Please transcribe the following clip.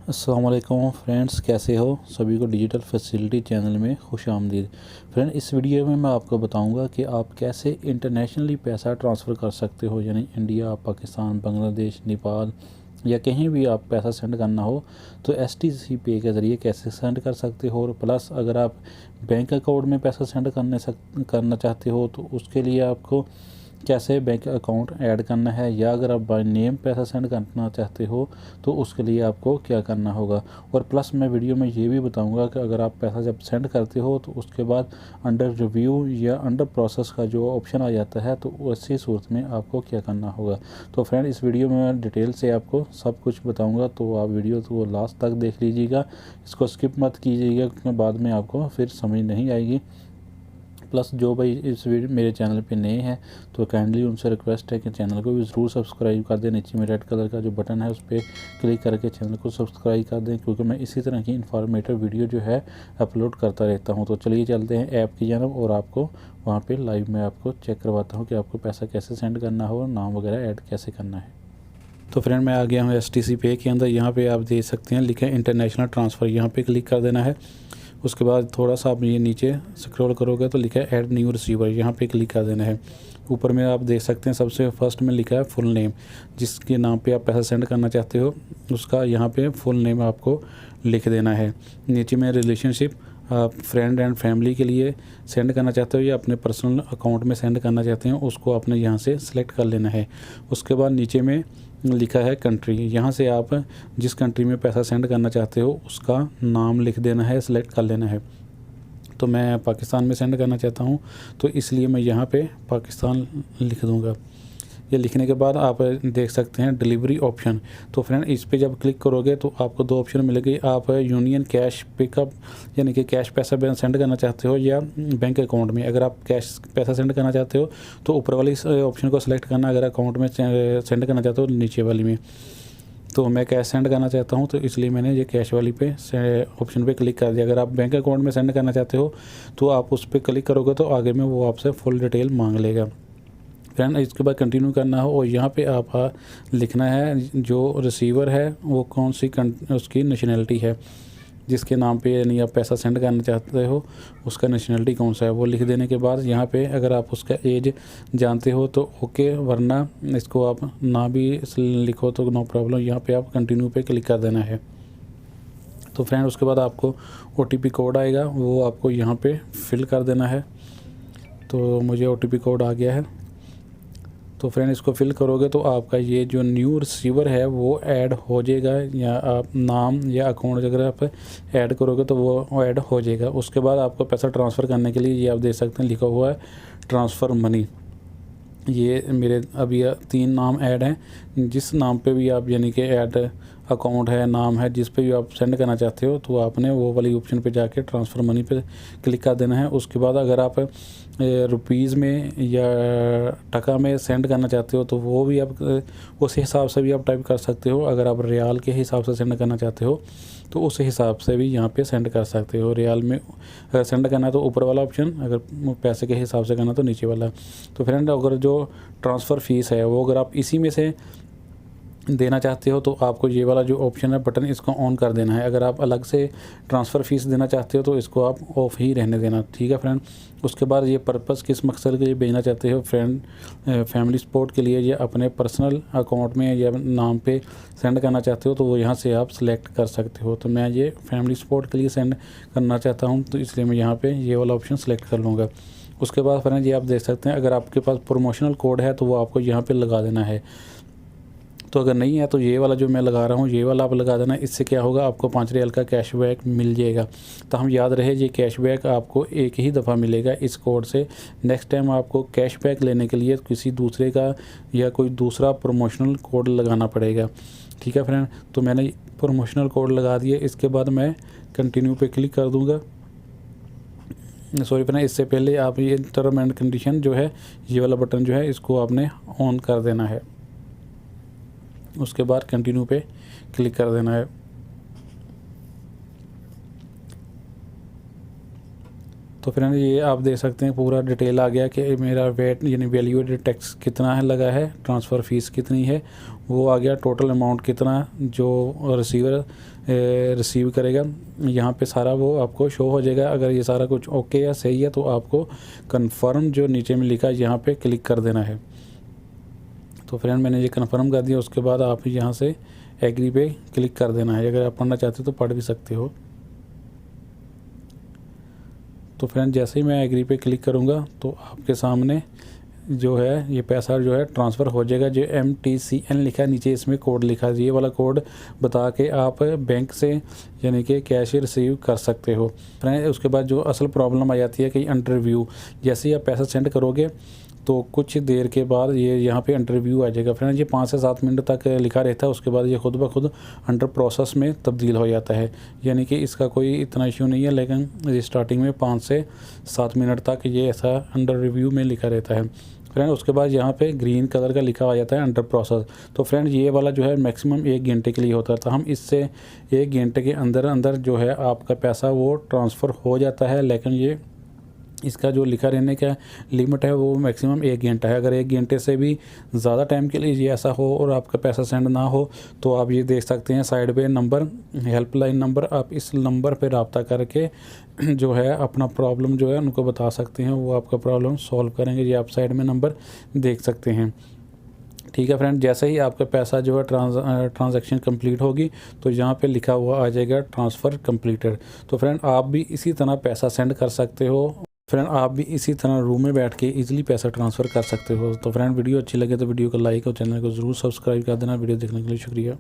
अस्सलाम वालेकुम फ्रेंड्स, कैसे हो? सभी को डिजिटल फैसिलिटी चैनल में खुश आमदीद। फ्रेंड, इस वीडियो में मैं आपको बताऊंगा कि आप कैसे इंटरनेशनली पैसा ट्रांसफ़र कर सकते हो, यानी इंडिया, पाकिस्तान, बांग्लादेश, नेपाल या कहीं भी आप पैसा सेंड करना हो तो STC पे के ज़रिए कैसे सेंड कर सकते हो। और प्लस अगर आप बैंक अकाउंट में पैसा सेंड करना चाहते हो तो उसके लिए आपको कैसे बैंक अकाउंट ऐड करना है, या अगर आप बाय नेम पैसा सेंड करना चाहते हो तो उसके लिए आपको क्या करना होगा। और प्लस मैं वीडियो में ये भी बताऊंगा कि अगर आप पैसा जब सेंड करते हो तो उसके बाद अंडर रिव्यू या अंडर प्रोसेस का जो ऑप्शन आ जाता है तो उसी सूरत में आपको क्या करना होगा। तो फ्रेंड, इस वीडियो में मैं डिटेल से आपको सब कुछ बताऊँगा, तो आप वीडियो तो लास्ट तक देख लीजिएगा, इसको स्किप मत कीजिएगा क्योंकि बाद में आपको फिर समझ नहीं आएगी। प्लस जो भाई इस वीडियो मेरे चैनल पे नए हैं तो काइंडली उनसे रिक्वेस्ट है कि चैनल को भी ज़रूर सब्सक्राइब कर दें। नीचे में रेड कलर का जो बटन है उस पर क्लिक करके चैनल को सब्सक्राइब कर दें, क्योंकि मैं इसी तरह की इन्फॉर्मेटिव वीडियो जो है अपलोड करता रहता हूँ। तो चलिए चलते हैं ऐप की जानब और आपको वहाँ पर लाइव में आपको चेक करवाता हूँ कि आपको पैसा कैसे सेंड करना हो और नाम वगैरह ऐड कैसे करना है। तो फ्रेंड, मैं आ गया हूँ STC पे के अंदर। यहाँ पे आप देख सकते हैं लिखा है इंटरनेशनल ट्रांसफ़र, यहाँ पे क्लिक कर देना है। उसके बाद थोड़ा सा आप ये नीचे स्क्रॉल करोगे तो लिखा है ऐड न्यू रिसीवर, यहाँ पे क्लिक कर देना है। ऊपर में आप देख सकते हैं सबसे फर्स्ट में लिखा है फुल नेम, जिसके नाम पे आप पैसा सेंड करना चाहते हो उसका यहाँ पे फुल नेम आपको लिख देना है। नीचे में रिलेशनशिप, आप फ्रेंड एंड फैमिली के लिए सेंड करना चाहते हो या अपने पर्सनल अकाउंट में सेंड करना चाहते हो उसको आपने यहाँ से सिलेक्ट कर लेना है। उसके बाद नीचे में लिखा है कंट्री, यहाँ से आप जिस कंट्री में पैसा सेंड करना चाहते हो उसका नाम लिख देना है, सिलेक्ट कर लेना है। तो मैं पाकिस्तान में सेंड करना चाहता हूँ तो इसलिए मैं यहाँ पे पाकिस्तान लिख दूँगा। ये लिखने के बाद आप देख सकते हैं डिलीवरी ऑप्शन। तो फ्रेंड, इस पे जब क्लिक करोगे तो आपको दो ऑप्शन मिलेगी। आप यूनियन कैश पिकअप यानी कि कैश पैसा सेंड करना चाहते हो या बैंक अकाउंट में। अगर आप कैश पैसा सेंड करना चाहते हो तो ऊपर वाली ऑप्शन को सिलेक्ट करना, अगर अकाउंट में सेंड करना चाहते हो नीचे वाली में। तो मैं कैश सेंड करना चाहता हूँ तो इसलिए मैंने ये कैश वाली पे ऑप्शन पे क्लिक कर दिया। अगर आप बैंक अकाउंट में सेंड करना चाहते हो तो आप उस पर क्लिक करोगे तो आगे में वो आपसे फुल डिटेल मांग लेगा। फ्रेंड, इसके बाद कंटिन्यू करना हो और यहाँ पे आप लिखना है जो रिसीवर है वो कौन सी उसकी नेशनैलिटी है, जिसके नाम पे यानी आप पैसा सेंड करना चाहते हो उसका नेशनैलिटी कौन सा है वो लिख देने के बाद यहाँ पे अगर आप उसका एज जानते हो तो ओके, वरना इसको आप ना भी लिखो तो नो प्रॉब्लम। यहाँ पे आप कंटिन्यू पे क्लिक कर देना है। तो फ्रेंड, उसके बाद आपको OTP कोड आएगा, वो आपको यहाँ पे फिल कर देना है। तो मुझे OTP कोड आ गया है। तो फ्रेंड, इसको फिल करोगे तो आपका ये जो न्यू रिसीवर है वो ऐड हो जाएगा, या आप नाम या अकाउंट अगर आप ऐड करोगे तो वो ऐड हो जाएगा। उसके बाद आपको पैसा ट्रांसफ़र करने के लिए ये आप देख सकते हैं लिखा हुआ है ट्रांसफ़र मनी। ये मेरे अभी 3 नाम ऐड हैं, जिस नाम पे भी आप यानी कि ऐड अकाउंट है, नाम है, जिस पे भी आप सेंड करना चाहते हो तो आपने वो वाली ऑप्शन पे जाके ट्रांसफ़र मनी पे क्लिक कर देना है। उसके बाद अगर आप रुपीज़ में या टका में सेंड करना चाहते हो तो वो भी आप उस हिसाब से भी आप टाइप कर सकते हो। अगर आप रियाल के हिसाब से सेंड करना चाहते हो तो उस हिसाब से भी यहाँ पे सेंड कर सकते हो। रियाल में अगर सेंड करना है तो ऊपर वाला ऑप्शन, अगर पैसे के हिसाब से करना तो नीचे वाला। तो फ्रेंड, अगर जो ट्रांसफ़र फ़ीस है वो अगर आप इसी में से देना चाहते हो तो आपको ये वाला जो ऑप्शन है बटन, इसको ऑन कर देना है। अगर आप अलग से ट्रांसफ़र फ़ीस देना चाहते हो तो इसको आप ऑफ़ ही रहने देना, ठीक है फ्रेंड। उसके बाद ये पर्पस किस मकसद के लिए भेजना चाहते हो, फ्रेंड फैमिली सपोर्ट के लिए या अपने पर्सनल अकाउंट में या नाम पे सेंड करना चाहते हो तो वो यहाँ से आप सिलेक्ट कर सकते हो। तो मैं ये फैमिली सपोर्ट के लिए सेंड करना चाहता हूँ तो इसलिए मैं यहाँ पर ये वाला ऑप्शन सेलेक्ट कर लूँगा। उसके बाद फ्रेंड, ये आप देख सकते हैं अगर आपके पास प्रमोशनल कोड है तो वो आपको यहाँ पर लगा देना है। तो अगर नहीं है तो ये वाला जो मैं लगा रहा हूँ ये वाला आप लगा देना। इससे क्या होगा, आपको 5 रियाल का कैशबैक मिल जाएगा। तो हम याद रहे, ये कैशबैक आपको एक ही दफ़ा मिलेगा इस कोड से। नेक्स्ट टाइम आपको कैशबैक लेने के लिए किसी दूसरे का या कोई दूसरा प्रमोशनल कोड लगाना पड़ेगा, ठीक है फ्रेंड। तो मैंने प्रमोशनल कोड लगा दिया। इसके बाद मैं कंटिन्यू पे क्लिक कर दूँगा। सॉरी फ्रेंड, इससे पहले आप ये टर्म एंड कंडीशन जो है ये वाला बटन जो है इसको आपने ऑन कर देना है। उसके बाद कंटिन्यू पे क्लिक कर देना है। तो फ्रेंड ये आप देख सकते हैं पूरा डिटेल आ गया कि मेरा वेट यानी वैल्यू एडेड टैक्स कितना है लगा है, ट्रांसफ़र फ़ीस कितनी है, वो आ गया, टोटल अमाउंट कितना जो रिसीवर रिसीव करेगा, यहाँ पे सारा वो आपको शो हो जाएगा। अगर ये सारा कुछ ओके या सही है तो आपको कंफर्म जो नीचे में लिखा है यहाँ पे क्लिक कर देना है। तो फ्रेंड मैंने ये कंफर्म कर दिया। उसके बाद आप यहाँ से एग्री पे क्लिक कर देना है। अगर आप पढ़ना चाहते हो तो पढ़ भी सकते हो। तो फ्रेंड जैसे ही मैं एग्री पे क्लिक करूँगा तो आपके सामने जो है ये पैसा जो है ट्रांसफ़र हो जाएगा। जो MTCN लिखा है नीचे, इसमें कोड लिखा है, ये वाला कोड बता के आप बैंक से यानी कि कैश रिसीव कर सकते हो। फ्रेंड उसके बाद जो असल प्रॉब्लम आ जाती है कि इंटरव्यू, जैसे ही आप पैसा सेंड करोगे तो कुछ देर के बाद ये यहाँ पे इंटरव्यू आ जाएगा। फ्रेंड ये 5 से 7 मिनट तक लिखा रहता है। उसके बाद ये खुद ब खुद अंडर प्रोसेस में तब्दील हो जाता है, यानी कि इसका कोई इतना इशू नहीं है। लेकिन ये स्टार्टिंग में 5 से 7 मिनट तक ये ऐसा अंडर रिव्यू में लिखा रहता है। फ्रेंड उसके बाद यहाँ पे ग्रीन कलर का लिखा आ जाता है अंडर प्रोसेस। तो फ्रेंड ये वाला जो है मैक्सिमम 1 घंटे के लिए होता है। तो हम इससे 1 घंटे के अंदर अंदर जो है आपका पैसा वो ट्रांसफ़र हो जाता है। लेकिन ये इसका जो लिखा रहने का लिमिट है वो मैक्सिमम 1 घंटा है। अगर 1 घंटे से भी ज़्यादा टाइम के लिए ये ऐसा हो और आपका पैसा सेंड ना हो तो आप ये देख सकते हैं साइड पे नंबर, हेल्पलाइन नंबर, आप इस नंबर पे रब्ता करके जो है अपना प्रॉब्लम जो है उनको बता सकते हैं, वो आपका प्रॉब्लम सॉल्व करेंगे। ये आप साइड में नंबर देख सकते हैं। ठीक है फ्रेंड, जैसे ही आपका पैसा जो है ट्रांजैक्शन कंप्लीट होगी तो यहाँ पे लिखा हुआ आ जाएगा ट्रांसफ़र कंप्लीटेड। तो फ्रेंड आप भी इसी तरह पैसा सेंड कर सकते हो। फ्रेंड आप भी इसी तरह रूम में बैठ के इजीली पैसा ट्रांसफ़र कर सकते हो। तो फ्रेंड वीडियो अच्छी लगे तो वीडियो को लाइक और चैनल को ज़रूर सब्सक्राइब कर देना। वीडियो देखने के लिए शुक्रिया।